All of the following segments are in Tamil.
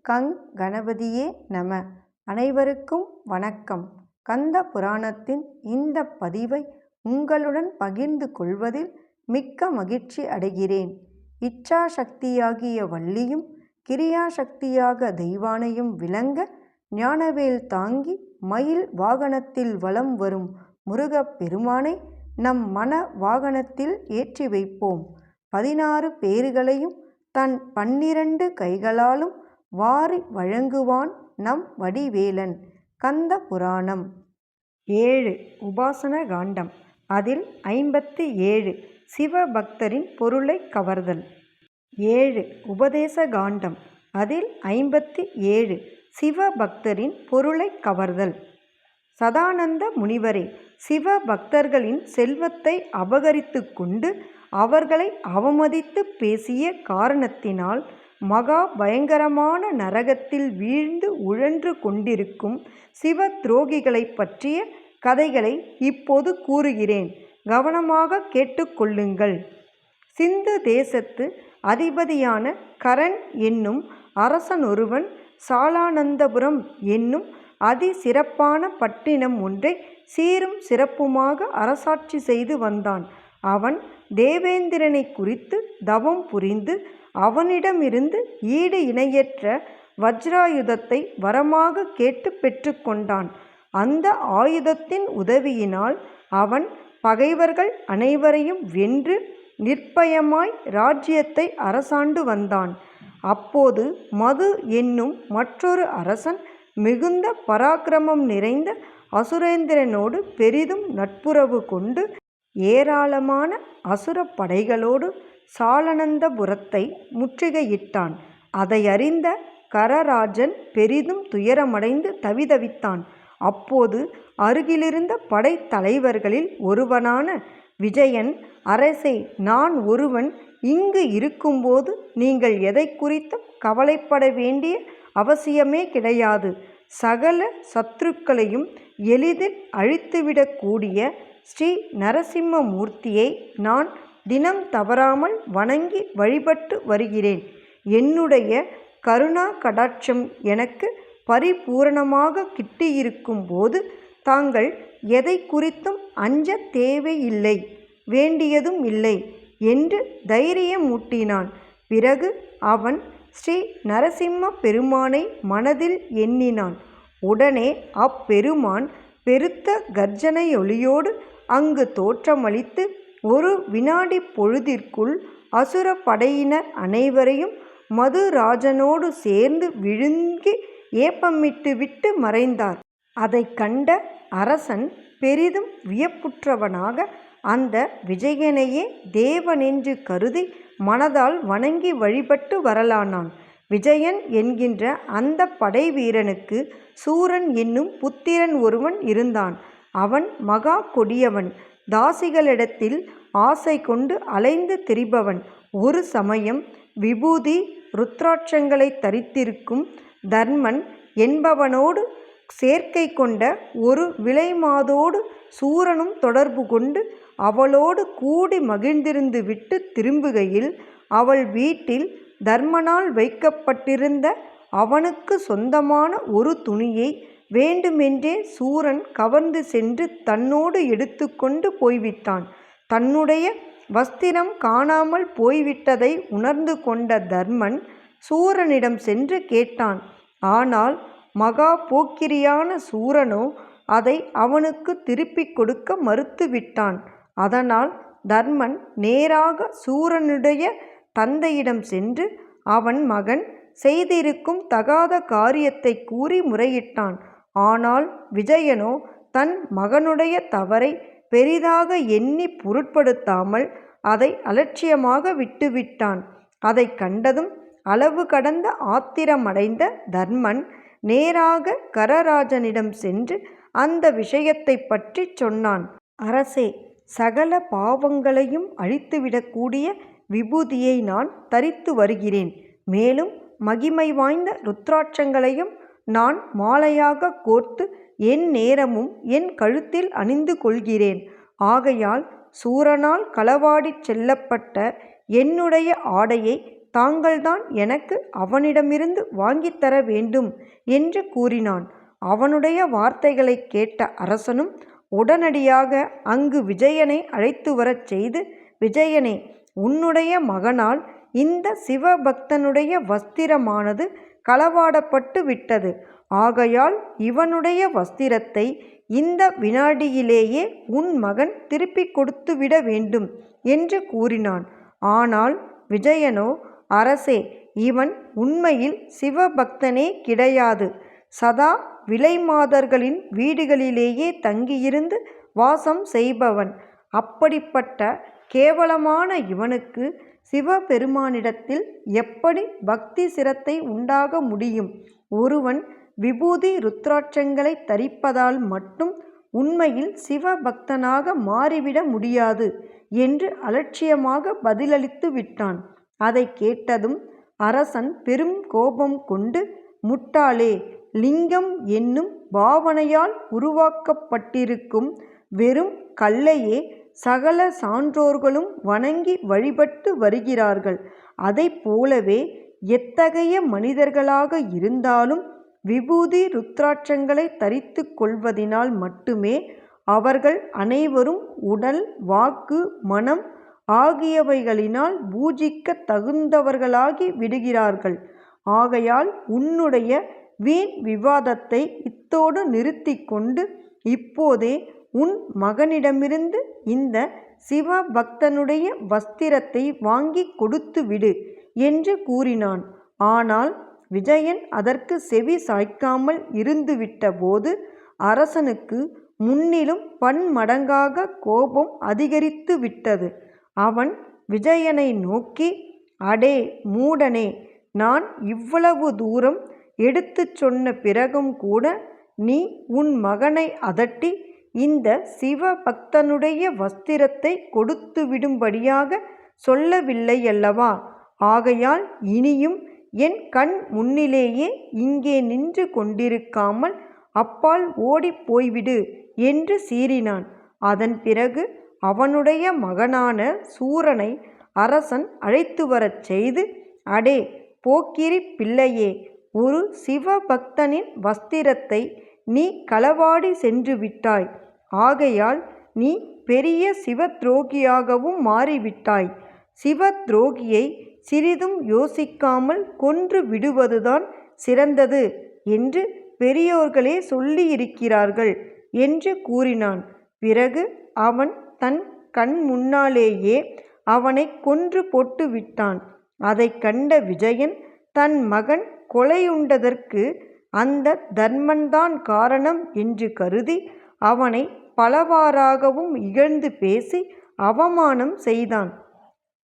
கங் கணபதியே நம. அனைவருக்கும் வணக்கம். கந்த புராணத்தின் இந்த பதிவை உங்களுடன் பகிர்ந்து கொள்வதில் மிக்க மகிழ்ச்சி அடைகிறேன். இச்சா சக்தியாகிய வள்ளியும் கிரியா சக்தியாக தெய்வானையும் விளங்க ஞானவேல் தாங்கி மயில் வாகனத்தில் வலம் வரும் முருகப் பெருமானை நம் மன வாகனத்தில் ஏற்றி வைப்போம். 16 பேறுகளையும் தன் 12 கைகளாலும் வாரி வழங்குவான் நம் வடிவேலன். கந்த புராணம் 7 உபாசன காண்டம். அதில் 57 சிவபக்தரின் பொருளை கவர்தல். 7 உபதேச காண்டம். அதில் 57 சிவபக்தரின் பொருளை கவர்தல். சதானந்த முனிவரே, சிவபக்தர்களின் செல்வத்தை அபகரித்து கொண்டு அவர்களை அவமதித்து பேசிய காரணத்தினால் மகா பயங்கரமான நரகத்தில் வீழ்ந்து உழன்று கொண்டிருக்கும் சிவ துரோகிகளை பற்றிய கதைகளை இப்போது கூறுகிறேன். கவனமாக கேட்டுக்கொள்ளுங்கள். சிந்து தேசத்து அதிபதியான கரன் என்னும் அரசனொருவன் சாலானந்தபுரம் என்னும் அதி சிறப்பான பட்டினம் ஒன்றை சீரும் சிறப்புமாக அரசாட்சி செய்து வந்தான். அவன் தேவேந்திரனை குறித்து தவம் புரிந்து அவனிடமிருந்து ஈடு இணையற்ற வஜ்ராயுதத்தை வரமாக கேட்டு பெற்றுக்கொண்டான். அந்த ஆயுதத்தின் உதவியினால் அவன் பகைவர்கள் அனைவரையும் வென்று நிர்பயமாய் ராஜ்யத்தை அரசாண்டு வந்தான். அப்போது மது என்னும் மற்றொரு அரசன் மிகுந்த பராக்கிரமம் நிறைந்த அசுரேந்திரனோடு பெரிதும் நட்புறவு கொண்டு ஏராளமான அசுர படைகளோடு சாலனந்தபுரத்தை முற்றுகையிட்டான். அதை அறிந்த கரராஜன் பெரிதும் துயரமடைந்து தவிதவித்தான். அப்போது அருகிலிருந்த படைத்தலைவர்களில் ஒருவனான விஜயன், அரசே, நான் ஒருவன் இங்கு இருக்கும்போது நீங்கள் எதை குறித்தும் கவலைப்பட வேண்டிய அவசியமே கிடையாது. சகல சத்ருக்களையும் எளிதில் அழித்துவிடக்கூடிய ஸ்ரீ நரசிம்மமூர்த்தியை நான் தினம் தவறாமல் வணங்கி வழிபட்டு வருகிறேன். என்னுடைய கருணா கடாட்சம் எனக்கு பரிபூரணமாக கிட்டியிருக்கும் போது தாங்கள் எதை குறித்தும் அஞ்ச தேவையில்லை, வேண்டியதும் இல்லை என்று தைரியமூட்டினான். பிறகு அவன் ஸ்ரீ நரசிம்ம பெருமானை மனதில் எண்ணினான். உடனே அப்பெருமான் பெருத்த கர்ஜனையொலியோடு அங்கு தோற்றமளித்து ஒரு வினாடி பொழுதிற்குள் அசுர படையினர் அனைவரையும் மதுராஜனோடு சேர்ந்து விழுங்கி ஏப்பமிட்டுவிட்டு மறைந்தார். அதை கண்ட அரசன் பெரிதும் வியப்புற்றவனாக அந்த விஜயனையே தேவனென்று கருதி மனதால் வணங்கி வழிபட்டு வரலானான். விஜயன் என்கின்ற அந்த படை வீரனுக்கு சூரன் என்னும் புத்திரன் ஒருவன் இருந்தான். அவன் மகா கொடியவன், தாசிகளிடத்தில் ஆசை கொண்டு அலைந்து திரிபவன். ஒரு சமயம் விபூதி ருத்ராட்சங்களை தரித்திருக்கும் தர்மன் என்பவனோடு சேர்க்கை கொண்ட ஒரு விலைமாதோடு சூரனும் தொடர்பு கொண்டு அவளோடு கூடி மகிழ்ந்திருந்து விட்டு திரும்புகையில் அவள் வீட்டில் தர்மனால் வைக்கப்பட்டிருந்த அவனுக்கு சொந்தமான ஒரு துணியை வேண்டுமென்றே சூரன் கவர்ந்து சென்று தன்னோடு எடுத்து கொண்டு போய்விட்டான். தன்னுடைய வஸ்திரம் காணாமல் போய்விட்டதை உணர்ந்து கொண்ட தர்மன் சூரனிடம் சென்று கேட்டான். ஆனால் மகா போக்கிரியான சூரனோ அதை அவனுக்கு திருப்பிக் கொடுக்க மறுத்துவிட்டான். அதனால் தர்மன் நேராக சூரனுடைய தந்தையிடம் சென்று அவன் மகன் செய்திருக்கும் தகாத காரியத்தை கூறி முறையிட்டான். ஆனால் விஜயனோ தன் மகனுடைய தவறை பெரிதாக எண்ணி பொருட்படுத்தாமல் அதை அலட்சியமாக விட்டுவிட்டான். அதை கண்டதும் அளவு கடந்த ஆத்திரமடைந்த தர்மன் நேராக கரராஜனிடம் சென்று அந்த விஷயத்தை பற்றி சொன்னான். அரசே, சகல பாவங்களையும் அழித்துவிடக்கூடிய விபூதியை நான் தரித்து வருகிறேன். மேலும் மகிமை வாய்ந்த ருத்ராட்சங்களையும் நான் மாலையாக கோர்த்து என் நேரமும் என் கழுத்தில் அணிந்து கொள்கிறேன். ஆகையால் சூரனால் களவாடி செல்லப்பட்ட என்னுடைய ஆடையை தாங்கள்தான் எனக்கு அவனிடமிருந்து வாங்கித்தர வேண்டும் என்று கூறினான். அவனுடைய வார்த்தைகளைக் கேட்ட அரசனும் உடனடியாக அங்கு விஜயனை அழைத்து வரச் செய்து, விஜயனே, உன்னுடைய மகனால் இந்த சிவபக்தனுடைய வஸ்திரமானது களவாடப்பட்டு விட்டது. ஆகையால் இவனுடைய வஸ்திரத்தை இந்த வினாடியிலேயே உன் மகன் திருப்பிக் கொடுத்து விட வேண்டும் என்று கூறினான். ஆனால் விஜயனோ, அரசே, இவன் உண்மையில் சிவபக்தனே கிடையாது. சதா விலைமாதர்களின் வீடுகளிலேயே தங்கியிருந்து வாசம் செய்பவன். அப்படிப்பட்ட கேவலமான இவனுக்கு சிவபெருமானிடத்தில் எப்படி பக்தி சிரத்தை உண்டாக முடியும்? ஒருவன் விபூதி ருத்ராட்சங்களை தரிப்பதால் மட்டும் உண்மையில் சிவபக்தனாக மாறிவிட முடியாது என்று அலட்சியமாக பதிலளித்து விட்டான். அதை கேட்டதும் அரசன் பெரும் கோபம் கொண்டு, முட்டாளே, லிங்கம் என்னும் பாவனையால் உருவாக்கப்பட்டிருக்கும் வெறும் கல்லையே சகல சான்றோர்களும் வணங்கி வழிபட்டு வருகிறார்கள். அதைப் போலவே எத்தகைய மனிதர்களாக இருந்தாலும் விபூதி ருத்ராட்சங்களை தரித்து கொள்வதினால் மட்டுமே அவர்கள் அனைவரும் உடல், வாக்கு, மனம் ஆகியவைகளினால் பூஜிக்க தகுந்தவர்களாகி விடுகிறார்கள். ஆகையால் உன்னுடைய வீண் விவாதத்தை இத்தோடு நிறுத்தி கொண்டு இப்போதே உன் மகனிடமிருந்து இந்த சிவபக்தனுடைய வஸ்திரத்தை வாங்கி கொடுத்து விடு என்று கூறினான். ஆனால் விஜயன் அதற்கு செவி சாய்க்காமல் இருந்துவிட்ட போது அரசனுக்கு முன்னிலும் பன்மடங்காக கோபம் அதிகரித்து விட்டது. அவன் விஜயனை நோக்கி, அடே மூடனே, நான் இவ்வளவு தூரம் எடுத்துச் சொன்ன பிறகும் கூட நீ உன் மகனை அதட்டி இந்த சிவபக்தனுடைய வஸ்திரத்தை கொடுத்து விடும்படியாக சொல்லவில்லையல்லவா? ஆகையால் இனியும் என் கண் முன்னிலேயே இங்கே நின்று கொண்டிருக்காமல் அப்பால் ஓடிப் போய்விடு என்று சீறினான். அதன் பிறகு அவனுடைய மகனான சூரனை அரசன் அழைத்து வரச் செய்து, அடே போக்கிரி பிள்ளையே, ஒரு சிவபக்தனின் வஸ்திரத்தை நீ களவாடி சென்று விட்டாய். ஆகையால் நீ பெரிய சிவத்ரோகியாகவும் மாறிவிட்டாய். சிவத்ரோகியை சிறிதும் யோசிக்காமல் கொன்று விடுவதுதான் சிறந்தது என்று பெரியோர்களே சொல்லியிருக்கிறார்கள் என்று கூறினான். பிறகு அவன் தன் கண் முன்னாலேயே அவனை கொன்று போட்டு விட்டான். அதை கண்ட விஜயன் தன் மகன் கொலையுண்டதற்கு அந்த தர்மன்தான் காரணம் என்று கருதி அவனை பலவாறாகவும் இகழ்ந்து பேசி அவமானம் செய்தான்.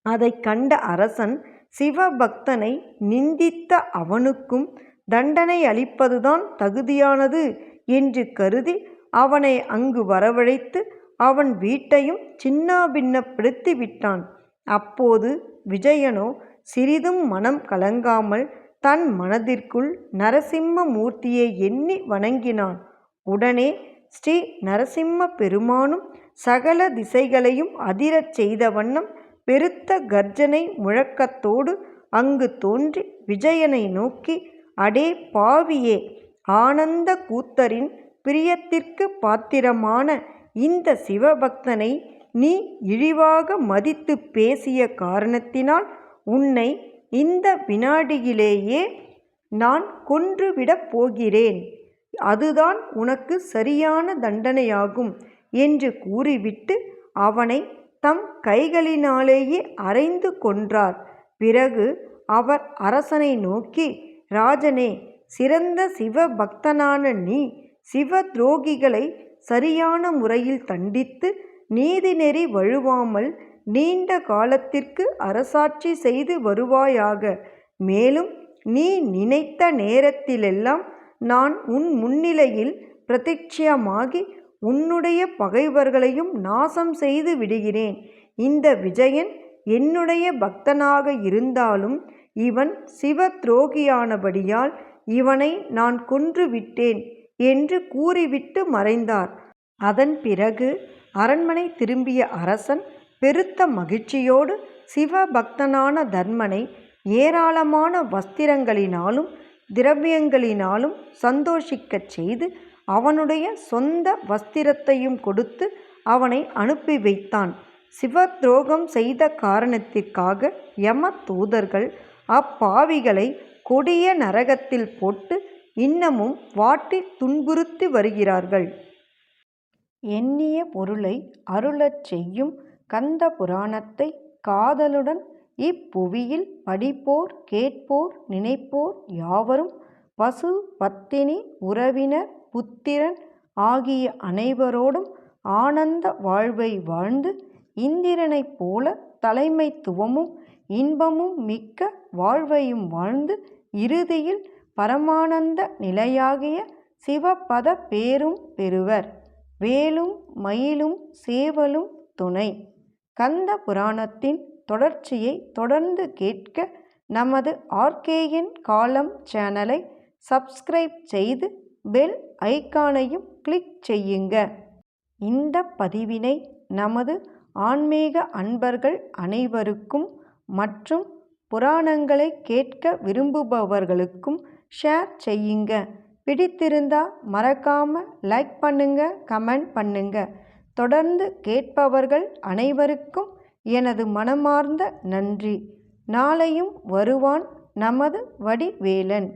அதை கண்ட அரசன் சிவபக்தனை நிந்தித்த அவனுக்கும் தண்டனை அளிப்பதுதான் தகுதியானது என்று கருதி அவனை அங்கு வரவழைத்து அவன் வீட்டையும் சின்னாபின்னப்படுத்தி விட்டான். அப்போது விஜயனோ சிறிதும் மனம் கலங்காமல் தன் மனதிற்குள் நரசிம்ம மூர்த்தியை எண்ணி வணங்கினான். உடனே ஸ்ரீ நரசிம்ம பெருமானும் சகல திசைகளையும் அதிரச் செய்த வண்ணம் பெருத்த கர்ஜனை முழக்கத்தோடு அங்கு தோன்றி விஜயனை நோக்கி, அடே பாவியே, ஆனந்த கூத்தரின் பிரியத்திற்கு பாத்திரமான இந்த சிவபக்தனை நீ இழிவாக மதித்து பேசிய காரணத்தினால் உன்னை இந்த வினாடியிலேயே நான் கொன்றுவிடப் போகிறேன். அதுதான் உனக்கு சரியான தண்டனையாகும் என்று கூறிவிட்டு அவனை தம் கைகளினாலேயே அறைந்து கொன்றார். பிறகு அவர் அரசனை நோக்கி, ராஜனே, சிறந்த சிவபக்தனான நீ சிவத்ரோகிகளை சரியான முறையில் தண்டித்து நீதிநெறி வழுவாமல் நீண்ட காலத்திற்கு அரசாட்சி செய்து வருவாயாக. மேலும் நீ நினைத்த நேரத்திலெல்லாம் நான் உன் முன்னிலையில் பிரத்யட்சமாகி உன்னுடைய பகைவர்களையும் நாசம் செய்து விடுகிறேன். இந்த விஜயன் என்னுடைய பக்தனாக இருந்தாலும் இவன் சிவத்ரோகியானபடியால் இவனை நான் கொன்று விட்டேன் என்று கூறிவிட்டு மறைந்தார். அதன் பிறகு அரண்மனை திரும்பிய அரசன் பெருத்த மகிழ்ச்சியோடு சிவபக்தனான தர்மனை ஏராளமான வஸ்திரங்களினாலும் திரவியங்களினாலும் சந்தோஷிக்கச் செய்து அவனுடைய சொந்த வஸ்திரத்தையும் கொடுத்து அவனை அனுப்பி வைத்தான். சிவத்ரோகம் செய்த காரணத்திற்காக யம தூதர்கள் அப்பாவிகளை கொடிய நரகத்தில் போட்டு இன்னமும் வாட்டி துன்புறுத்தி வருகிறார்கள். எண்ணிய பொருளை அருளச் செய்யும் கந்த புராணத்தை காதலுடன் இப்புவியில் படிப்போர் கேட்போர் நினைப்போர் யாவரும் பசு பத்தினி உறவினர் புத்திரன் ஆகிய அனைவரோடும் ஆனந்த வாழ்வை வாழ்ந்து இந்திரனைப் போல தலைமைத்துவமும் இன்பமும் மிக்க வாழ்வையும் வாழ்ந்து இறுதியில் பரமானந்த நிலையாகிய சிவபத பேரும் பெறுவர். வேலும் மயிலும் சேவலும் துணை. கந்த புராணத்தின் தொடர்ச்சியை தொடர்ந்து கேட்க நமது ஆர்கேஎன் காலம் சேனலை சப்ஸ்கிரைப் செய்து பெல் ஐகானையும் கிளிக் செய்யுங்க. இந்த பதிவினை நமது ஆன்மீக அன்பர்கள் அனைவருக்கும் மற்றும் புராணங்களை கேட்க விரும்புபவர்களுக்கும் ஷேர் செய்யுங்க. பிடித்திருந்தா மறக்காம லைக் பண்ணுங்க, கமெண்ட் பண்ணுங்க. தொடர்ந்து கேட்பவர்கள் அனைவருக்கும் எனது மனமார்ந்த நன்றி. நாளையும் வருவான் நமது வடிவேலன்.